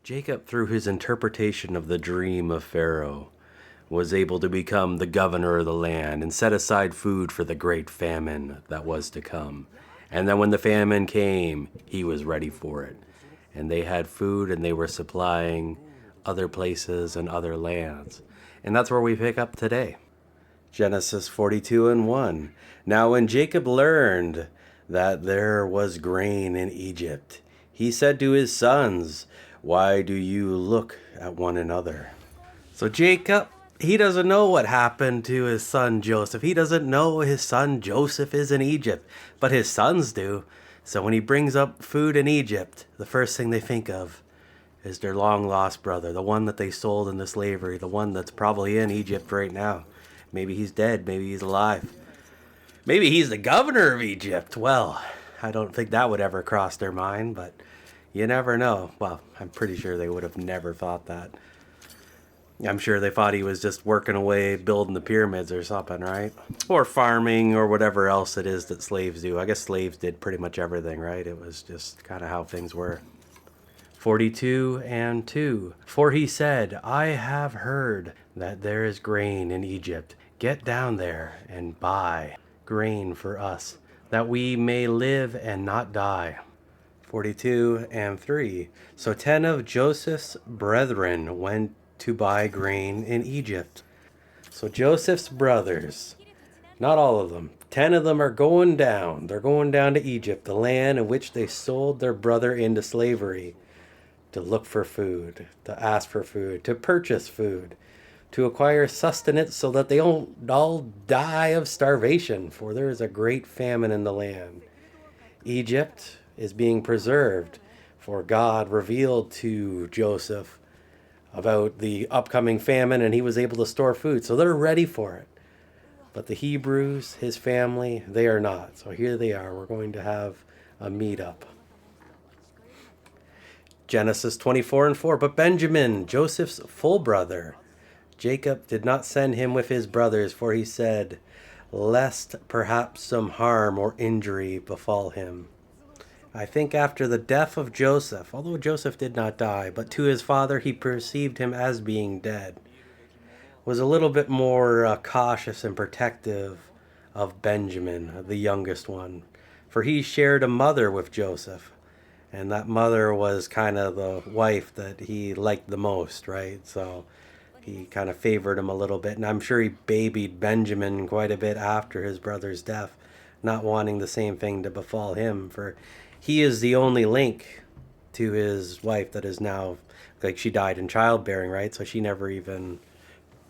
Jacob, through his interpretation of the dream of Pharaoh, was able to become the governor of the land and set aside food for the great famine that was to come. And then when the famine came, he was ready for it. And they had food and they were supplying other places and other lands. And that's where we pick up today. Genesis 42 and 1. Now when Jacob learned that there was grain in Egypt, he said to his sons, "Why do you look at one another?" So Jacob, he doesn't know what happened to his son Joseph. He doesn't know his son Joseph is in Egypt, but his sons do. So when he brings up food in Egypt, the first thing they think of is their long lost brother, the one that they sold into slavery, the one that's probably in Egypt right now. Maybe he's dead, maybe he's alive. Maybe he's the governor of Egypt. Well, I don't think that would ever cross their mind, but you never know. Well, I'm pretty sure they would have never thought that. I'm sure they thought he was just working away building the pyramids or something, right? Or farming or whatever else it is that slaves do. I guess slaves did pretty much everything, right? It was just kind of how things were. 42 and 2. For he said, "I have heard that there is grain in Egypt. Get down there and buy grain for us, that we may live and not die." 42 and 3. So 10 of Joseph's brethren went to buy grain in Egypt. So Joseph's brothers, not all of them, 10 of them are going down. They're going down to Egypt, the land in which they sold their brother into slavery, to look for food, to ask for food, to purchase food, to acquire sustenance so that they don't all die of starvation, for there is a great famine in the land. Egypt is being preserved, for God revealed to Joseph about the upcoming famine and he was able to store food, so they're ready for it. But the Hebrews, his family, they are not. So here they are. We're going to have a meetup. Genesis 24 and 4. But Benjamin, Joseph's full brother, Jacob did not send him with his brothers, for he said, lest perhaps some harm or injury befall him. I think after the death of Joseph, although Joseph did not die, but to his father he perceived him as being dead, was a little bit more cautious and protective of Benjamin, the youngest one, for he shared a mother with Joseph, and that mother was kind of the wife that he liked the most, right? So he kind of favored him a little bit, and I'm sure he babied Benjamin quite a bit after his brother's death, not wanting the same thing to befall him, for he is the only link to his wife that is now, like, she died in childbearing, right? So she never even,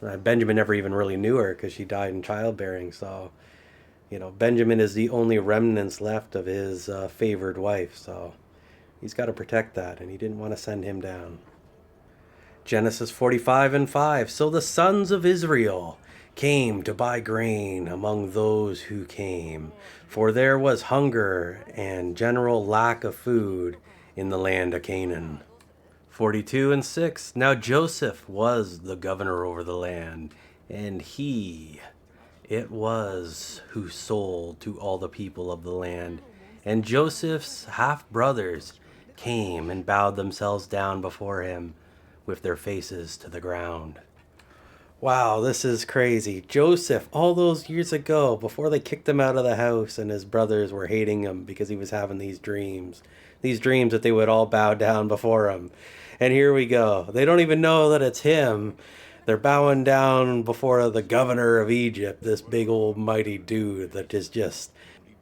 Benjamin never even really knew her because she died in childbearing. So, you know, Benjamin is the only remnants left of his favored wife. So he's got to protect that, and he didn't want to send him down. Genesis 45 and 5. So the sons of Israel came to buy grain among those who came, for there was hunger and general lack of food in the land of Canaan. 42 and 6. Now Joseph was the governor over the land, and it was who sold to all the people of the land. And Joseph's half-brothers came and bowed themselves down before him with their faces to the ground. Wow, this is crazy. Joseph, all those years ago, before they kicked him out of the house and his brothers were hating him because he was having these dreams that they would all bow down before him. And here we go. They don't even know that it's him. They're bowing down before the governor of Egypt, this big old mighty dude that is just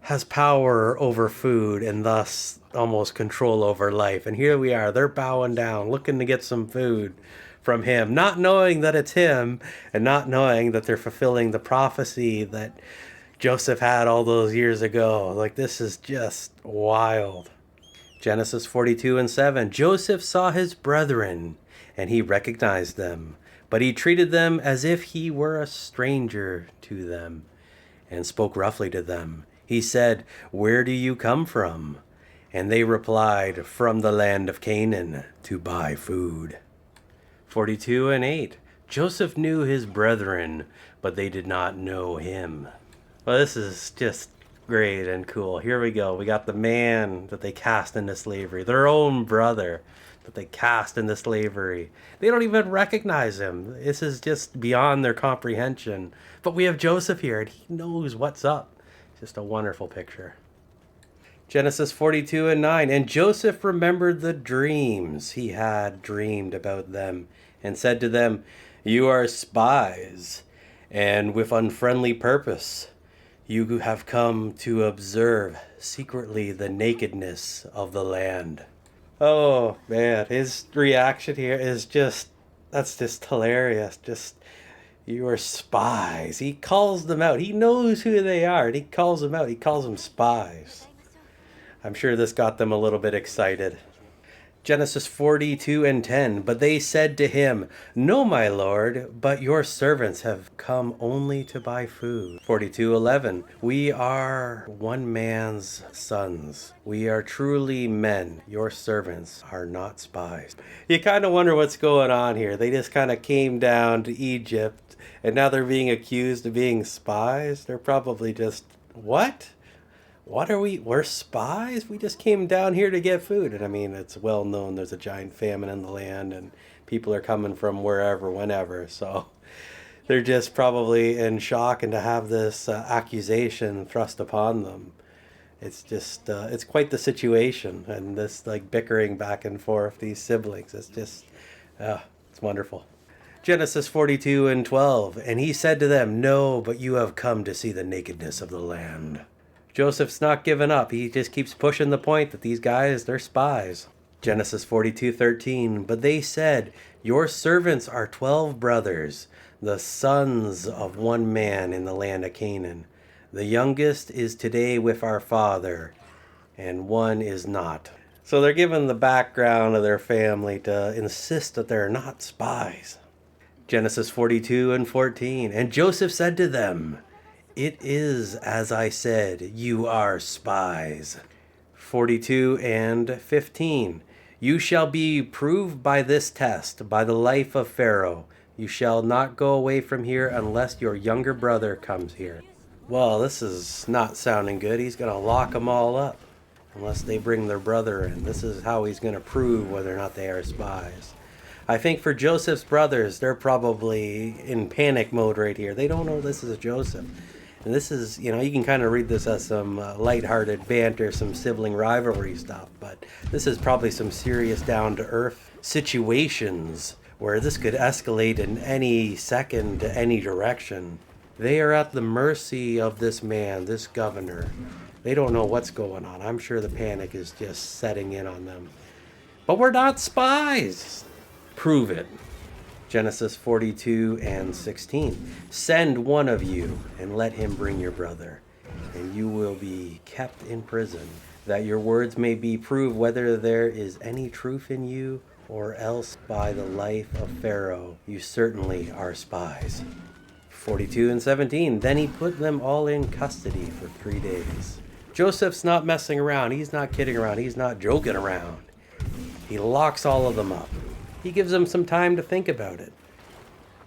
has power over food and thus almost control over life. And here we are, they're bowing down, looking to get some food from him, not knowing that it's him and not knowing that they're fulfilling the prophecy that Joseph had all those years ago. Like, this is just wild. Genesis 42 and 7. Joseph saw his brethren and he recognized them, but he treated them as if he were a stranger to them and spoke roughly to them. He said, "Where do you come from?" And they replied, "From the land of Canaan, to buy food." 42 and 8. Joseph knew his brethren, but they did not know him. Well, this is just great and cool. Here we go. We got the man that they cast into slavery, their own brother, that they cast into slavery. They don't even recognize him. This is just beyond their comprehension. But we have Joseph here, and he knows what's up. Just a wonderful picture. Genesis 42 and 9. And Joseph remembered the dreams he had dreamed about them, and said to them, "You are spies, and with unfriendly purpose. You have come to observe secretly the nakedness of the land." Oh man, his reaction here is that's just hilarious. Just, "You are spies." He calls them out. He knows who they are, and he calls them out. He calls them spies. I'm sure this got them a little bit excited. Genesis 42 and 10. But they said to him, "No, my lord, but your servants have come only to buy food." 42:11. We are one man's sons. We are truly men. Your servants are not spies. You kind of wonder what's going on here. They just kind of came down to Egypt, and now they're being accused of being spies. They're probably just, what? What are we? We're spies? We just came down here to get food. And I mean, it's well known there's a giant famine in the land, and people are coming from wherever, whenever. So they're just probably in shock, and to have this accusation thrust upon them. It's just, it's quite the situation. And this like bickering back and forth, these siblings, it's just, it's wonderful. Genesis 42 and 12. And he said to them, "No, but you have come to see the nakedness of the land." Joseph's not giving up. He just keeps pushing the point that these guys, they're spies. Genesis 42:13. But they said, "Your servants are 12 brothers, the sons of one man in the land of Canaan. The youngest is today with our father, and one is not." So they're given the background of their family to insist that they're not spies. Genesis 42 and 14. And Joseph said to them, "It is as I said, you are spies." 42 and 15. You shall be proved by this test, by the life of Pharaoh. You shall not go away from here unless your younger brother comes here. Well, this is not sounding good. He's going to lock them all up unless they bring their brother in. This is how he's going to prove whether or not they are spies. I think for Joseph's brothers, they're probably in panic mode right here. They don't know this is Joseph. And this is, you can kind of read this as some lighthearted banter, some sibling rivalry stuff, but this is probably some serious down-to-earth situations where this could escalate in any second to any direction. They are at the mercy of this man, this governor. They don't know what's going on. I'm sure the panic is just setting in on them. But we're not spies. Prove it. Genesis 42 and 16. Send one of you and let him bring your brother, and you will be kept in prison, that your words may be proved whether there is any truth in you, or else by the life of Pharaoh you certainly are spies. 42 and 17. Then he put them all in custody for 3 days. Joseph's not messing around. He's not kidding around. He's not joking around. He locks all of them up. He gives them some time to think about it.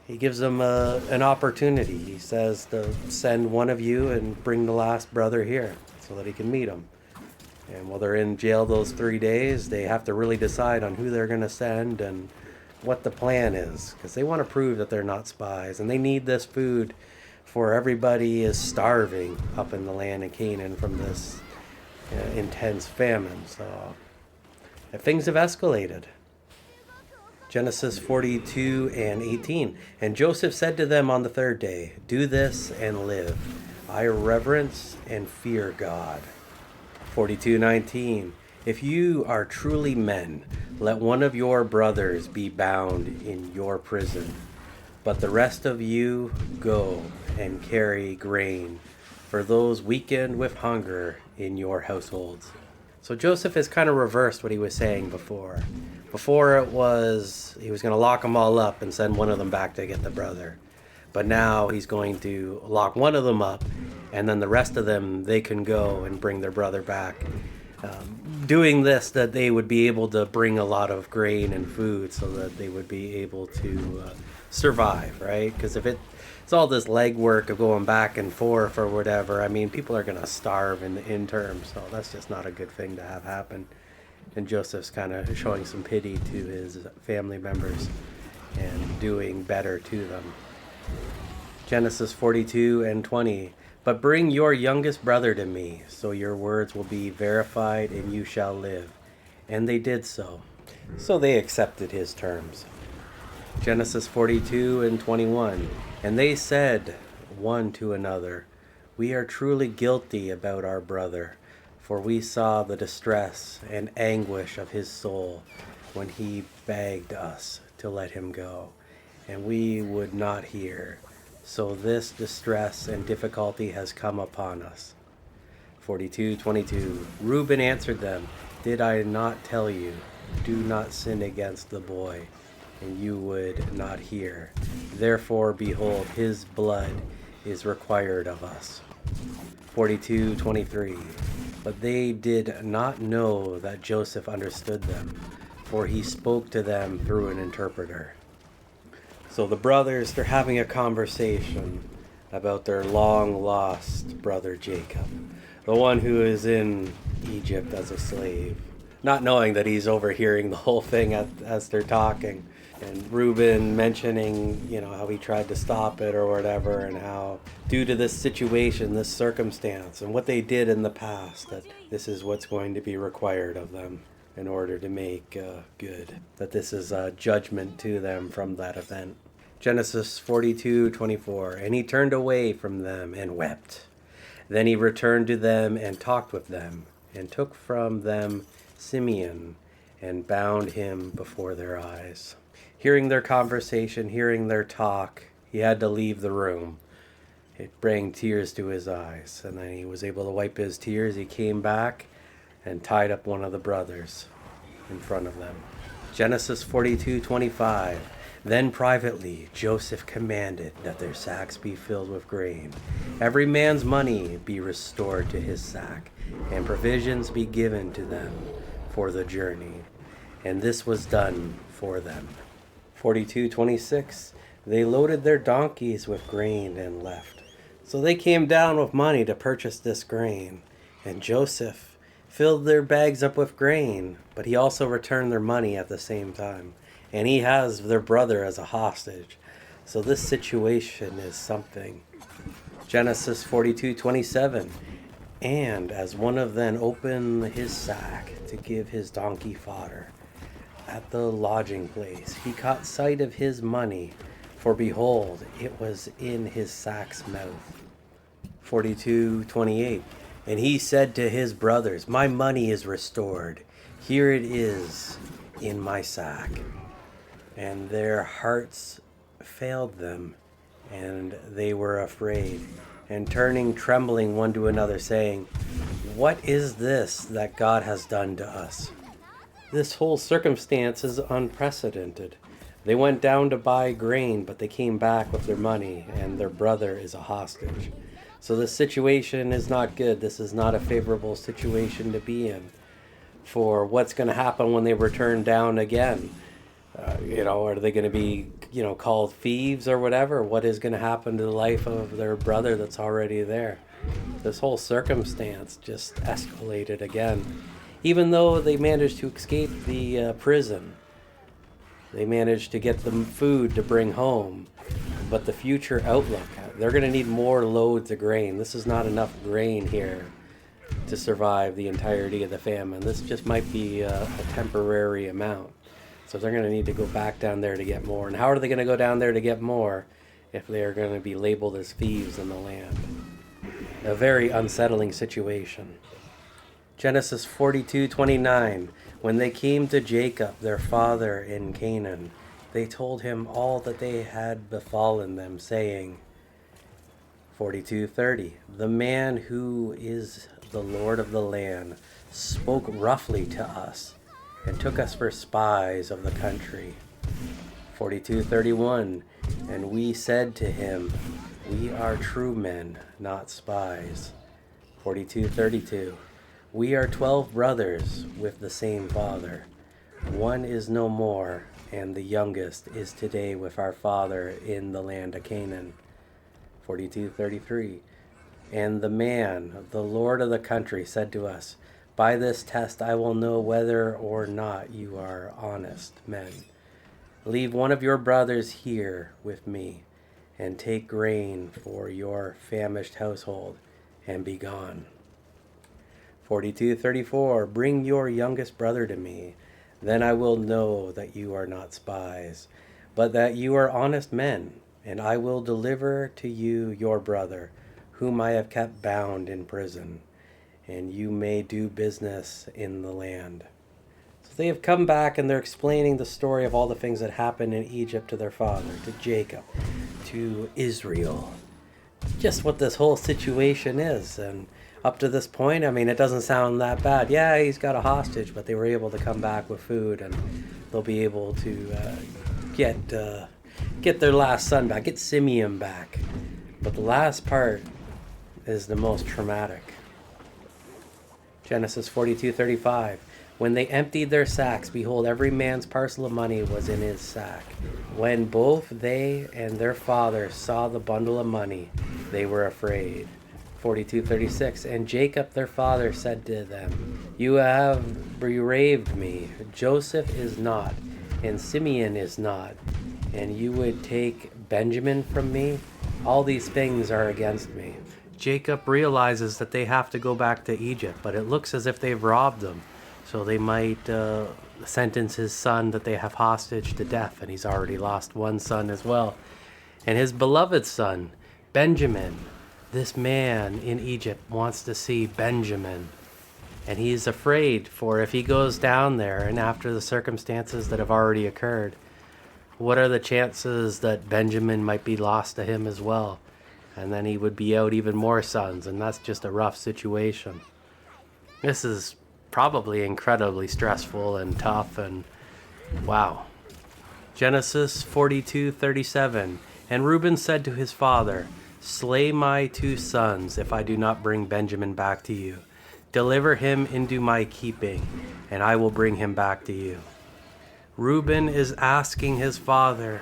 He gives them an opportunity. He says to send one of you and bring the last brother here so that he can meet him. And while they're in jail those 3 days, they have to really decide on who they're going to send and what the plan is, because they want to prove that they're not spies. And they need this food, for everybody is starving up in the land of Canaan from this intense famine. So things have escalated. Genesis 42 and 18. And Joseph said to them on the 3rd day, "Do this and live. I reverence and fear God." 42:19. If you are truly men, let one of your brothers be bound in your prison, but the rest of you go and carry grain for those weakened with hunger in your households. So Joseph has kind of reversed what he was saying before. Before it was, he was going to lock them all up and send one of them back to get the brother. But now he's going to lock one of them up, and then the rest of them, they can go and bring their brother back. Doing this, that they would be able to bring a lot of grain and food so that they would be able to survive, right? Because if it's all this legwork of going back and forth or whatever, I mean, people are going to starve in the interim, so that's just not a good thing to have happen. And Joseph's kind of showing some pity to his family members and doing better to them. Genesis 42 and 20. But bring your youngest brother to me, so your words will be verified and you shall live. And they did so. So they accepted his terms. Genesis 42 and 21. And they said one to another, we are truly guilty about our brother, for we saw the distress and anguish of his soul when he begged us to let him go, and we would not hear. So this distress and difficulty has come upon us. 42:22. Reuben answered them, did I not tell you, do not sin against the boy? And you would not hear. Therefore, behold, his blood is required of us. 42:23. But they did not know that Joseph understood them, for he spoke to them through an interpreter. So the brothers, they're having a conversation about their long-lost brother Jacob, the one who is in Egypt as a slave, not knowing that he's overhearing the whole thing as they're talking. And Reuben mentioning, how he tried to stop it or whatever, and how due to this situation, this circumstance, and what they did in the past, that this is what's going to be required of them in order to make good. That this is a judgment to them from that event. Genesis 42:24. And he turned away from them and wept. Then he returned to them and talked with them, and took from them Simeon, and bound him before their eyes. Hearing their conversation, hearing their talk, he had to leave the room. It brought tears to his eyes, and then he was able to wipe his tears. He came back and tied up one of the brothers in front of them. Genesis 42:25. Then privately Joseph commanded that their sacks be filled with grain, every man's money be restored to his sack, and provisions be given to them for the journey. And this was done for them. 42:26. They loaded their donkeys with grain and left. So they came down with money to purchase this grain. And Joseph filled their bags up with grain, but he also returned their money at the same time. And he has their brother as a hostage. So this situation is something. Genesis 42:27. And as one of them opened his sack to give his donkey fodder at the lodging place, he caught sight of his money, for behold, it was in his sack's mouth. 42:28. And he said to his brothers, my money is restored. Here it is in my sack. And their hearts failed them, and they were afraid, and turning trembling one to another, saying, what is this that God has done to us? This whole circumstance is unprecedented. They went down to buy grain, but they came back with their money, and their brother is a hostage. So this situation is not good. This is not a favorable situation to be in for what's going to happen when they return down again. Are they going to be, called thieves or whatever? What is going to happen to the life of their brother that's already there? This whole circumstance just escalated again. Even though they managed to escape the prison, they managed to get them food to bring home. But the future outlook, they're going to need more loads of grain. This is not enough grain here to survive the entirety of the famine. This just might be a temporary amount. So they're going to need to go back down there to get more. And how are they going to go down there to get more if they are going to be labeled as thieves in the land? A very unsettling situation. Genesis 42:29. When they came to Jacob, their father in Canaan, they told him all that they had befallen them, saying, 42:30. The man who is the Lord of the land spoke roughly to us and took us for spies of the country. 42:31. And we said to him, we are true men, not spies. 42:32. We are 12 brothers with the same father. One is no more, and the youngest is today with our father in the land of Canaan. 42:33. And the man, the Lord of the country, said to us, By this test I will know whether or not you are honest men. Leave one of your brothers here with me, and take grain for your famished household, and be gone. 42:34. Bring your youngest brother to me. Then I will know that you are not spies, but that you are honest men, and I will deliver to you your brother, whom I have kept bound in prison, and you may do business in the land. So they have come back and they're explaining the story of all the things that happened in Egypt to their father, to Jacob, to Israel. Just what this whole situation is. And up to this point, I mean, it doesn't sound that bad. Yeah, he's got a hostage, but they were able to come back with food, and they'll be able to get their last son back, get Simeon back. But the last part is the most traumatic. Genesis 42:35. When they emptied their sacks, behold, every man's parcel of money was in his sack. When both they and their father saw the bundle of money, they were afraid. 42:36. And Jacob their father said to them, You have bereaved me. Joseph is not, and Simeon is not, and you would take Benjamin from me? All these things are against me. Jacob realizes that they have to go back to Egypt, but it looks as if they've robbed them. So they might sentence his son that they have hostage to death, and he's already lost one son as well. And his beloved son, Benjamin, this man in Egypt wants to see Benjamin. And he's afraid, for if he goes down there and after the circumstances that have already occurred, what are the chances that Benjamin might be lost to him as well? And then he would be out even more sons, and that's just a rough situation. This is probably incredibly stressful and tough, and wow. Genesis 42:37. And Reuben said to his father, Slay my 2 sons if I do not bring Benjamin back to you. Deliver him into my keeping, and I will bring him back to you. Reuben is asking his father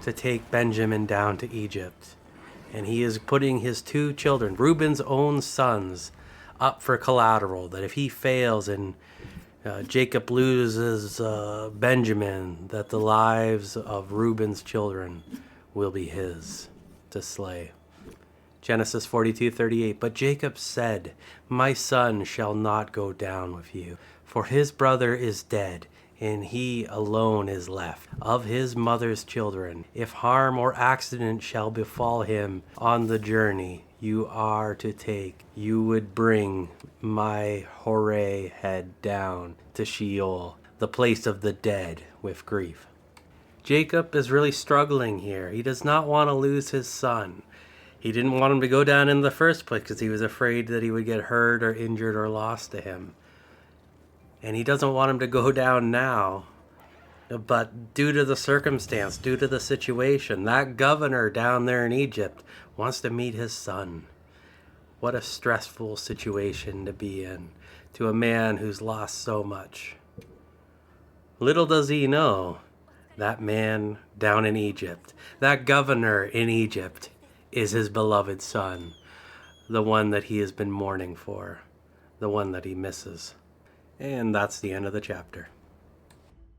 to take Benjamin down to Egypt. And he is putting his 2 children, Reuben's own sons, up for collateral, that if he fails and Jacob loses Benjamin, that the lives of Reuben's children will be his to slay. Genesis 42:38. But Jacob said, My son shall not go down with you, for his brother is dead, and he alone is left of his mother's children. If harm or accident shall befall him on the journey you are to take, you would bring my hoary head down to Sheol, the place of the dead, with grief. Jacob is really struggling here. He does not want to lose his son. He didn't want him to go down in the first place because he was afraid that he would get hurt or injured or lost to him. And he doesn't want him to go down now. But due to the circumstance, due to the situation, that governor down there in Egypt wants to meet his son. What a stressful situation to be in, to a man who's lost so much. Little does he know, that man down in Egypt, that governor in Egypt, is his beloved son, the one that he has been mourning for, the one that he misses. And that's the end of the chapter.